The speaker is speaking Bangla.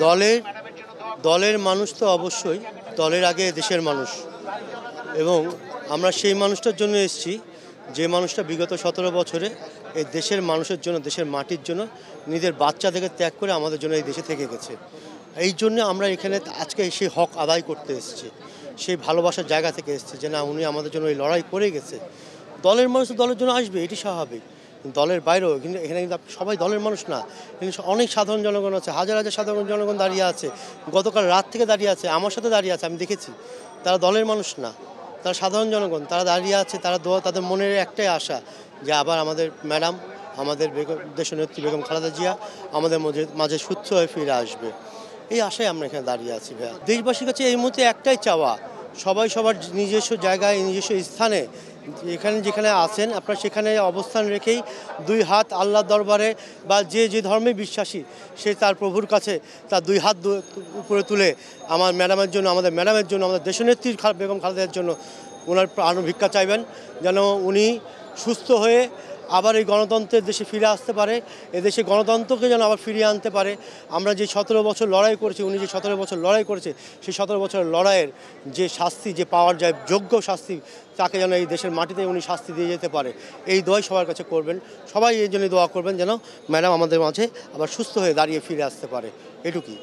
দলের দলের মানুষ তো অবশ্যই, দলের আগে দেশের মানুষ, এবং আমরা সেই মানুষটার জন্য এসেছি যে মানুষটা বিগত 17 বছরে এই দেশের মানুষের জন্য, দেশের মাটির জন্য নিজের বাচ্চা থেকে ত্যাগ করে আমাদের জন্য এই দেশে থেকে গেছে। এই জন্য আমরা এখানে আজকে সেই হক আদায় করতে এসেছি, সেই ভালোবাসার জায়গা থেকে এসেছি যে না, উনি আমাদের জন্য এই লড়াই করে গেছে। দলের মানুষ তো দলের জন্য আসবে, এটি স্বাভাবিক। দলের বাইরেও কিন্তু এখানে কিন্তু সবাই দলের মানুষ না, কিন্তু অনেক সাধারণ জনগণ আছে, হাজার হাজার সাধারণ জনগণ দাঁড়িয়ে আছে, গতকাল রাত থেকে দাঁড়িয়ে আছে, আমার সাথে দাঁড়িয়ে আছে, আমি দেখেছি। তারা দলের মানুষ না, তারা সাধারণ জনগণ, তারা দাঁড়িয়ে আছে, তারা তাদের মনের একটাই আশা যে আবার আমাদের ম্যাডাম, আমাদের দেশনেত্রী বেগম খালেদা জিয়া আমাদের মাঝে সুস্থ হয়ে ফিরে আসবে। এই আশায় আমরা এখানে দাঁড়িয়ে আছি ভাইয়া। দেশবাসীর কাছে এই মুহূর্তে একটাই চাওয়া, সবাই সবার নিজস্ব জায়গায়, নিজস্ব স্থানে যেখানে আছেন আপনারা সেখানে অবস্থান রেখেই দুই হাত আল্লাহর দরবারে, বা যে ধর্মে বিশ্বাসী সে তার প্রভুর কাছে তার দুই হাত উপরে তুলে আমার ম্যাডামের জন্য, আমাদের ম্যাডামের জন্য, আমাদের দেশনেত্রী বেগম খালেদার জন্য ওনার প্রাণ ভিক্ষা চাইবেন, যেন উনি সুস্থ হয়ে আবার এই গণতন্ত্রের দেশে ফিরে আসতে পারে, এদেশে গণতন্ত্রকে যেন আবার ফিরিয়ে আনতে পারে। আমরা যে 17 বছর লড়াই করেছি, উনি যে 17 বছর লড়াই করেছে, সেই 17 বছর লড়াইয়ের যে শাস্তি, যে পাওয়ার যায় যোগ্য শাস্তি, তাকে যেন এই দেশের মাটিতে উনি শাস্তি দিয়ে যেতে পারে, এই দোয়াই সবার কাছে করবেন। সবাই এই জন্য দোয়া করবেন যেন ম্যাডাম আমাদের মাঝে আবার সুস্থ হয়ে দাঁড়িয়ে ফিরে আসতে পারে, এটুকুই।